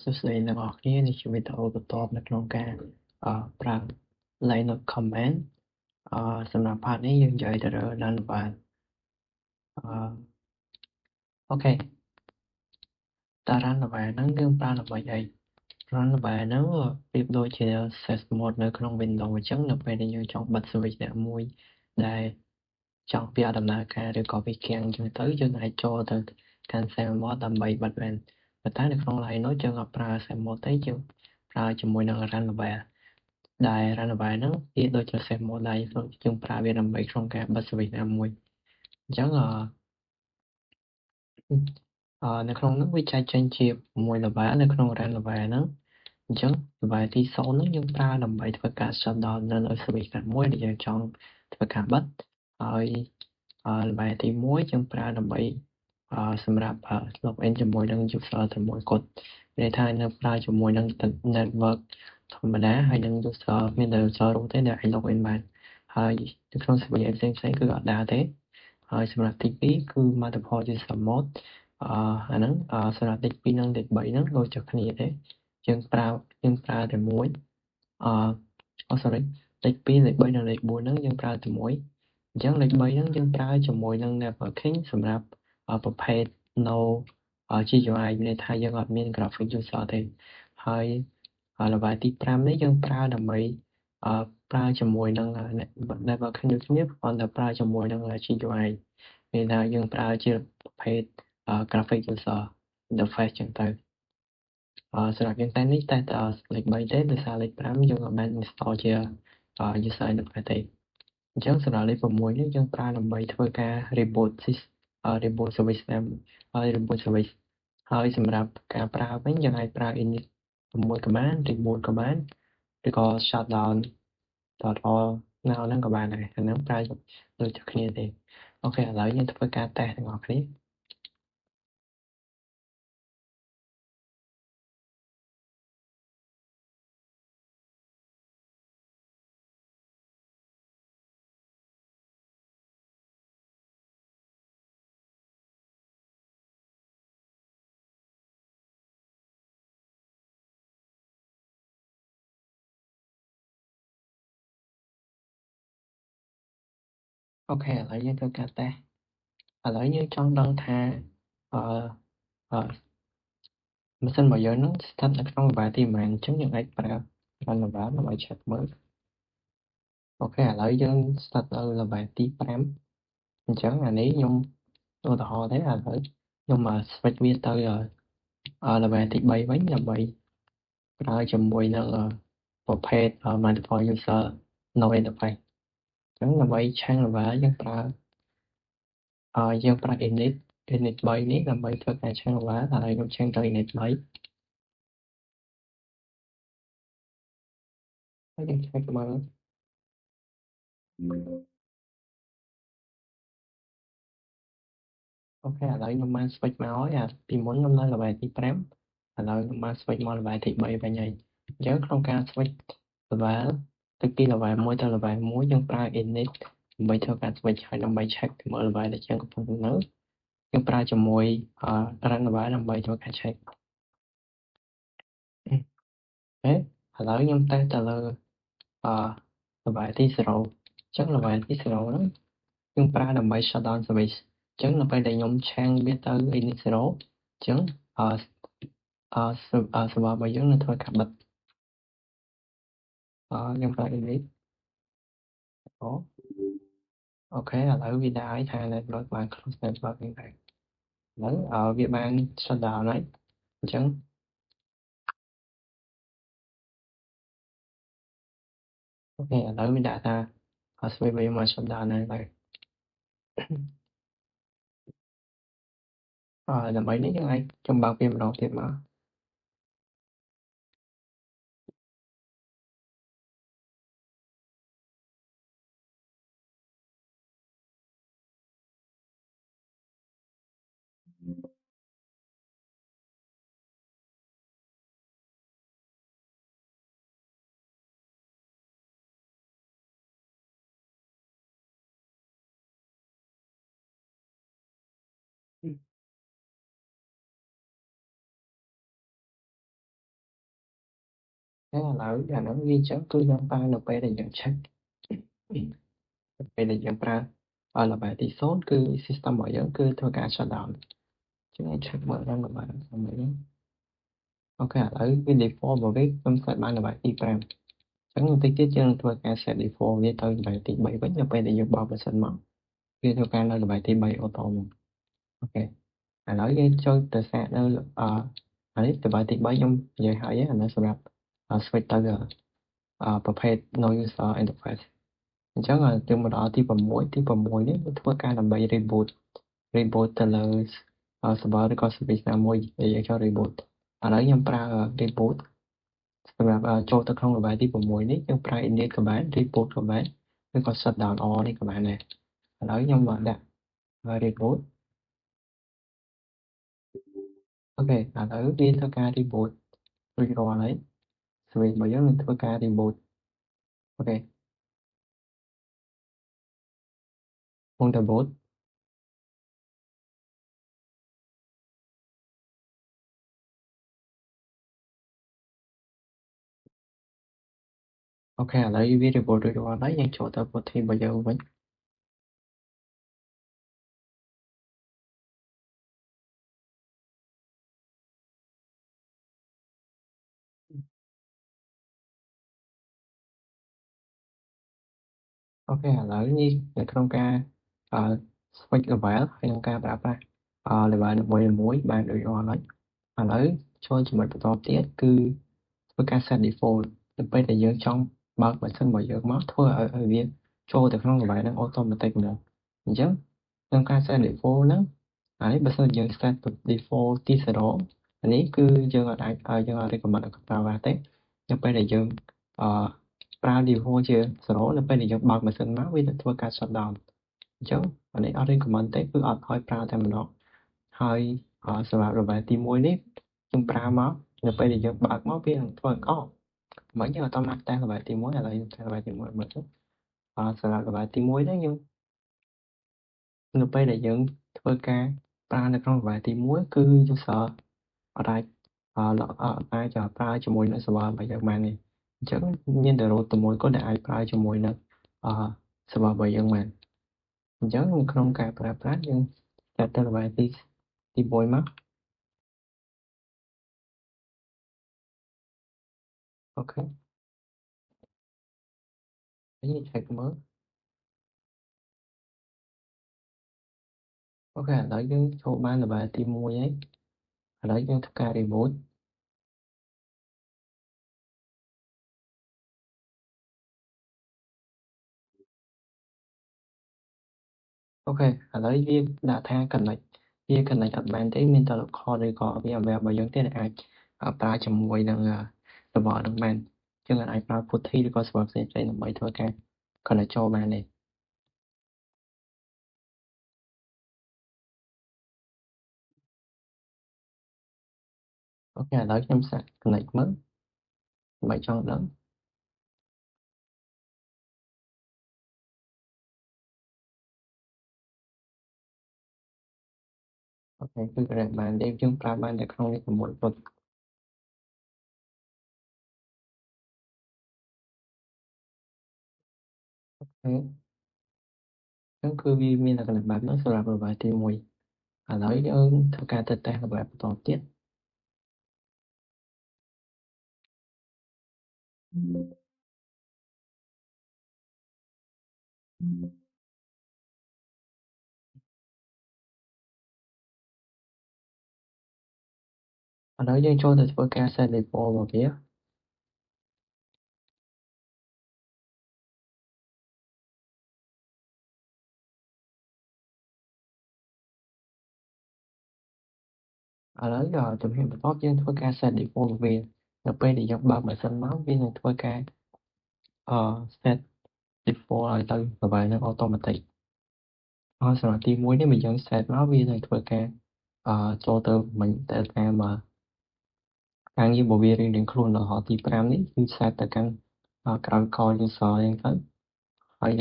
សួស្តីអ្នកនរគ្នានេះជាវីដេអូបន្ទាប់នៅក្នុងការប្រើ Linux Command សម្រាប់ part នេះយើងនិយាយទៅលើ Runbar អូខេតើ Runbar ហ្នឹងយើងប្រើដើម្បីអី Runbar ហ្នឹងប្រៀបដូចជា Set Mode នៅក្នុង Windows អញ្ចឹងនៅពេលដែលយើងចង់បិទ switch ណាមួយដែលចង់វាដំណើរការឬក៏វាគាំងអញ្ចឹងទៅយើងអាចចូលទៅ Cancel Mode ដើម្បីបិទវាប៉ុន្តែនៅក្នុង Linux យើងអត់ប្រើ Set Mode ទេយើងប្រើជាមួយនឹង Runbar ដែល Runbar ហ្នឹងវាដូចជា Set Mode ដែរយើងប្រើវាដើម្បីក្នុងការបិទ switch ណាមួយអញ្ចឹងនៅក្នុងហ្នឹងវាចែកចេញជា6 level នៅក្នុង Runbar ហ្នឹងអញ្ចឹង level ទី0ហ្នឹងយើងប្រើដើម្បីធ្វើការ shutdown នៅ switch ណាមួយដែលយើងចង់ធ្វើការបិទហើយ level ទី1យើងប្រើដើម្បីសម្រាប់log in ជាមួយនឹង user តែមួយគត់ន័យថានៅប្រើជាមួយនឹង network ធម្មតាហើយនឹង user មានតែ user root ទេដែលអាច log in បានហើយនៅក្នុង switch ផ្សេងៗគឺអត់ដើរទេហើយសម្រាប់ទី2គឺ multiple user mode អាហ្នឹងសម្រាប់លេខ2និងលេខ3ហ្នឹងដូចតែគ្នាទេយើងប្រើតែមួយsorry លេខ2លេខ3និងលេខ4ហ្នឹងយើងប្រើតែមួយអញ្ចឹងលេខ3ហ្នឹងយើងប្រើជាមួយនឹង networking សម្រាប់ប្រភេទ no GUI មានន័យថាយើងអត់មាន graphic user ទេហើយlevel ទី5នេះយើងប្រើដើម្បីប្រើជាមួយនឹង networking ដូចគ្នាគ្រាន់តែប្រើជាមួយនឹង GUI មានន័យថាយើងប្រើជាប្រភេទgraphic user interface ចឹងទៅសម្រាប់យើងតែនេះតែលេខ3ទេដោយសារលេខ5យើងអត់បាន install ជា user interface ទេអញ្ចឹងសម្រាប់លេខ6នេះយើងប្រើដើម្បីធ្វើការ reboot service ហើយ reboot service ហើយសម្រាប់ការប្រើវិញយើងអាចប្រើ init 6 command reboot command ឬក៏ shutdown .all now ហ្នឹងក៏បានដែរអាហ្នឹងប្រើដូចតែគ្នាទេអូខេឥឡូវយើងធ្វើការ test ទាំងអស់គ្នាអូខេឥឡូវយើងធ្វើការ test ឥឡូវយើងចង់ដឹងថាអឺម៉ាស៊ីនរបស់យើងហ្នឹងស្ថិតនៅក្នុង level ទីប៉ុន្មានអញ្ចឹងយើងអាចប្រើ run level ដើម្បី check មើលអូខេឥឡូវយើងស្ថិតនៅ level ទី5អញ្ចឹងអានេះខ្ញុំឧទាហរណ៍ទេឥឡូវខ្ញុំswitch វាទៅlevel ទី3វិញដើម្បីប្រើជាមួយនឹងប្រភេទ multiple user no interface អញ្ចឹងដើម្បី change level យើងប្រើinit 3នេះដើម្បីធ្វើការ change level ឥឡូវខ្ញុំ change ទៅ init 3ហើយយើង check មើលអូខេឥឡូវខ្ញុំបាន switch មកហើយពីមុនខ្ញុំនៅ level ទី5ឥឡូវខ្ញុំបាន switch មក level ទី3វិញហើយអញ្ចឹងក្នុងការ switch level ទៅពី level 1ទៅ level 1យើងប្រើ init ដើម្បីធ្វើការ switch ហើយដើម្បី check មើល level ដែលយើងកំពុងនៅយើងប្រើជាមួយ run level ដើម្បីធ្វើការ check ឥឡូវខ្ញុំ test ទៅលើ level ទី0អញ្ចឹង level ទី0ហ្នឹងយើងប្រើដើម្បី shutdown service អញ្ចឹងនៅពេលដែលខ្ញុំ change វាទៅ init 0អញ្ចឹងserver របស់យើងនឹងធ្វើការបិទខ្ញុំប្រើ init អូខេឥឡូវវាដាក់ឲ្យថា network បាន close network ហ្នឹងដែរឥឡូវវាបាន shutdown ហើយអញ្ចឹងអូខេឥឡូវវាដាក់ថា switch វាមក shutdown ហើយដើម្បីនេះយើងអាចចំបើកវាម្ដងទៀតមក ឥឡូវអាហ្នឹងវាអញ្ចឹងគឺយើងប្រើនៅពេលដែលយើង check ពេលដែលយើងប្រើល្បែទី0គឺ system របស់យើងគឺធ្វើការ shutdown អញ្ចឹង check មើលដល់ល្បែហ្នឹងអូខេឥឡូវវា default របស់វាខ្ញុំ set បានល្បែទី5អញ្ចឹងបន្តិចទៀតយើងនឹងធ្វើការ set default វាទៅល្បែទី3វិញនៅពេលដែលយើងបោកម៉ាស៊ីនមកវាធ្វើការនៅល្បែទី3 auto មកអូខេឥឡូវយើងចូលទៅសាកនៅអានេះល្បែទី3ខ្ញុំនិយាយហើយអានេះសម្រាប់switch ទៅប្រភេទ no user interface អញ្ចឹងយើងមកដល់ទី6នេះវាធ្វើការដើម្បី reboot ទៅលើserver ឬក៏ service ណាមួយដែលយើងចង់ reboot ឥឡូវខ្ញុំប្រើ reboot សម្រាប់ចូលទៅក្នុងល្បែទី6នេះយើងប្រើ init ក៏បាន reboot ក៏បានឬក៏ shutdown all នេះក៏បានដែរឥឡូវខ្ញុំមកដាក់ reboot អូខេឥឡូវវាធ្វើការ reboot រួចរាល់ហើយ service របស់យើងនឹងធ្វើការ reboot អូខេពងតែ boot អូខេឥឡូវវា reboot រួចរាល់ហើយយើងចូលទៅ body របស់យើងវិញអូខេឥឡូវនេះនៅក្នុងការswitch level ហើយនឹងការប្រើប្រាស់level មួយបានរួចរាល់ហើយឥឡូវចូលចំណុចបន្តទៀតគឺធ្វើការ set default ទៅពេលដែលយើងចង់បើកម៉ាស៊ីនរបស់យើងមកធ្វើឲ្យវាចូលទៅក្នុង level ហ្នឹង automatic ហ្មងអញ្ចឹងក្នុងការ set default ហ្នឹងហើយបើសិនយើង set default ទី0អានេះគឺយើងអាច recommend ឲ្យប្រើបានទេនៅពេលដែលយើងប្រើ default ជា0នៅពេលដែលយើងបើកម៉ាស៊ីនមកវានឹងធ្វើការ shutdown អញ្ចឹងអានេះអត់ recommend ទេគឺអត់ឲ្យប្រើតែម្ដងហើយសម្រាប់ level ទី1នេះខ្ញុំប្រើមកនៅពេលដែលយើងបើកមកវានឹងធ្វើមិនយើងអត់តាមតែ level ទី1ឥឡូវខ្ញុំតែ level ទី1មើលទៅសម្រាប់ level ទី1នេះយើងនៅពេលដែលយើងធ្វើការប្រើនៅក្នុង level ទី1គឺ user អត់អាចប្រើជាមួយនឹង server របស់យើងបានទេអញ្ចឹងមានតែ root តែមួយគត់ដែលអាចប្រើជាមួយនឹងserver របស់យើងបានអញ្ចឹងក្នុងការប្រើប្រាស់យើងចាត់ទៅ level ទី1មកអូខេនេះ check មើលអូខេឥឡូវយើងចូលបាន level ទី1ហើយឥឡូវយើងធ្វើការ reboot អូខេឥឡូវវាដាក់ថា connect វា connect អត់បានទេមានតែ local ឬក៏វា available របស់យើងទេដែលអាចប្រើជាមួយនឹង server ហ្នឹងបានយើងអាចប្រើ putty ឬក៏ server ផ្សេងៗដើម្បីធ្វើការ connect ចូលបានទេអូខេឥឡូវខ្ញុំសាក connect មើលដើម្បីចង់ដឹងអូខេគឺ connect បានទេយើងប្រើបានតែក្នុងនេះ6ពុតអូខេអញ្ចឹងគឺវាមានលក្ខណៈបែបហ្នឹងសម្រាប់ level ទី1ឥឡូវយើងធ្វើការទៅតេស្ត level បន្តទៀតឥឡូវយើងចូលទៅធ្វើការ set default របស់វាឥឡូវជំហានបន្ទាប់យើងធ្វើការ set default របស់វានៅពេលដែលយើងបើកម៉ាស៊ីនមកវានឹងធ្វើការset default ឲ្យទៅ level ហ្នឹង automatic ហើយសម្រាប់ទី1នេះបើយើង set មកវានឹងធ្វើការចូលទៅមិញទៅតាមការងាររបស់វារៀងៗខ្លួនរហូតទី5នេះគឺ set ទៅកាន់ក្រោយ call user អញ្ចឹងទៅហើយ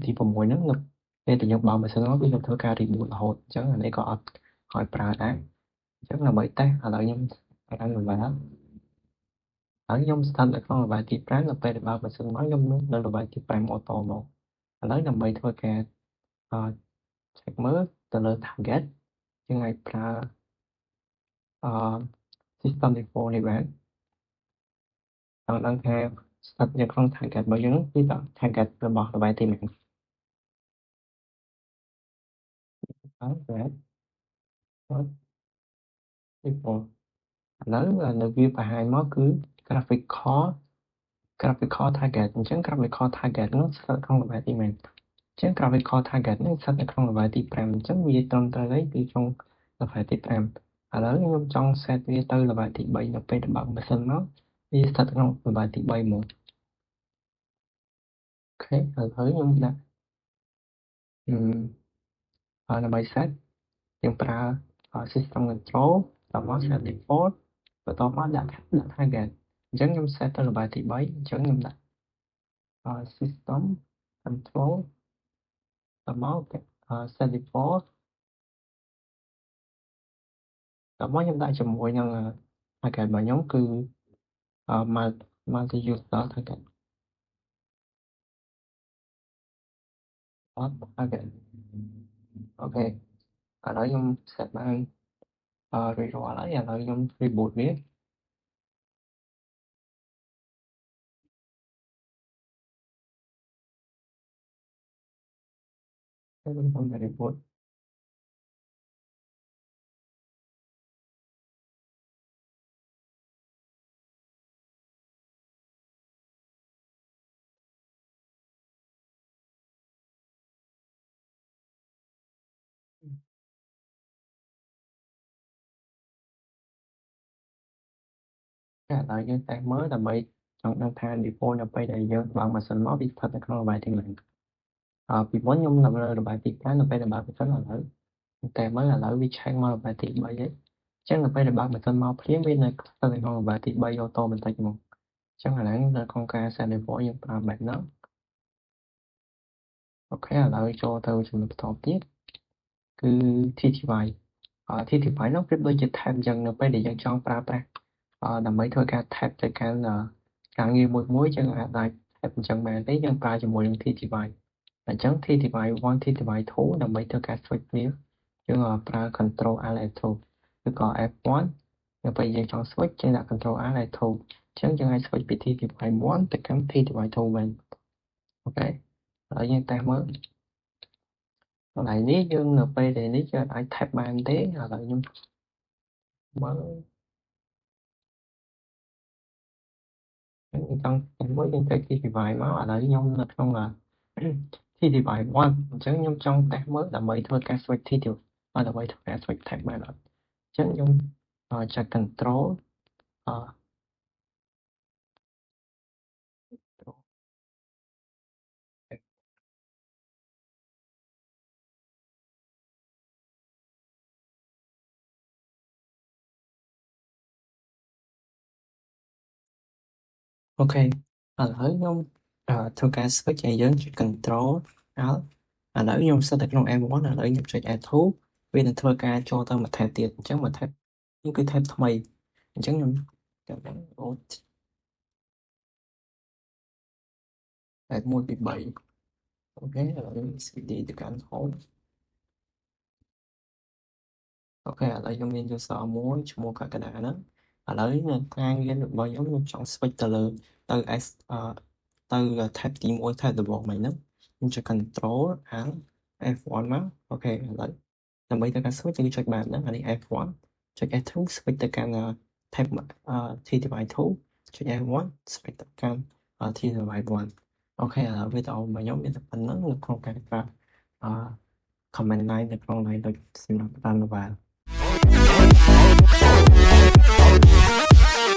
ទី6ហ្នឹងនៅពេលដែលយើងបើកម៉ាស៊ីនមកវានឹងធ្វើការ reboot រហូតអញ្ចឹងអានេះក៏អត់ឲ្យប្រើដែរអញ្ចឹងដើម្បីតេស្តឥឡូវខ្ញុំអាន level Ở trong sân là con là bài tiếp ráng là bây để bao mà sân nói trong nước nên là bài tiếp bài mô tô một lấy làm bài thôi kè check mới từ lời target nhưng ngày pra system info này bạn đang theo sạch những con target bao nhiêu nước tí tận target là bỏ là bài tìm mình đó về đó info lấy là view bài hai mó cứ graphical target chẳng graphical target nó sẽ không là bài tìm mình chẳng graphical target nó sẽ không là bài tìm mình chẳng vì trong tới đấy thì trong là bài tìm mình lớn nhưng trong set vi tư là bài tìm 7 là bây để bằng sân nó đi thật không là bài tìm 7 một ok là thứ nhưng đã là bài set yang pra system control tama set default và tama đặt target chẳng nhưng set là bài tìm 7 chẳng nhưng đặt system control tama set default tama nhưng đại chùm mỗi nhân target bài nhóm cứ mà multi user target target ok ở đó dùng set ban reroll lại là nội dung reboot viết cái bên trong là reboot cái là cái tag mới là bị trong đăng thang default là bây đại dương bạn mà xin nó bị thật là không là bài thiên lệnh vì muốn nhung là bài tiết cái là bây là bạn phải là lỡ tag mới là lỡ vì trang mà là bài tiết bây ấy chắc là bây là bạn mà xin mau phía bên này thật là không là bài tiết bây ô tô mình tay một chắc là đáng là con ca sẽ default nhưng mà bạn nó ok là lỡ cho tôi chúng mình tập tiếp cứ thi thì bài thi thì bài nó rất đôi chữ tham dần nó bây để dân trong pra làm mấy thôi ca thép tới ca là càng như một mối chân lại thép chân mà lấy dân pra cho mỗi lần thi thì bài là chẳng thi thì bài one thi thì bài thú làm mấy thôi ca switch miếng chứ là pra control alt thú cứ có F1 rồi bây giờ chọn switch trên là control alt thú chẳng chẳng ai switch bị thi thì bài one tới cắm thi thì bài thú mình ok ở dân ta mới lại ní dương np để ní cho ai thép bàn thế là lại nhưng mới trong với những cái thi thì bài máu ở lại nhau là không là thi thì bài one chứ nhưng trong tác mới là mấy thôi cái switch thi thì là mấy thôi cái switch thép bài là chứ nhưng cho control ờ, ok lỡ nhung thôi cái switch này dẫn cho control đó lỡ nhung sẽ đặt trong em muốn là lỡ nhung cho em thú vì là thôi cái cho tao mà thèm tiền chứ mà thèm những cái thèm thay mày chứ nhung cảm giác tại mua bị bậy ok rồi sẽ đi được anh thôi ok lại trong viên cho sợ muốn mua cả cái đá đó lấy ngang cái được bao giống như chọn spectator từ từ tab tìm mỗi tab từ bộ mày nó nhưng cho control án F1 má ok lấy làm bây giờ cái switch trên check bàn đó là đi F1 check F2 spectator tab thi thì bài thú check F1 spectator thi thì bài one ok là với tàu mà giống như tập nó là con cái và comment này được con này được xin đọc tan và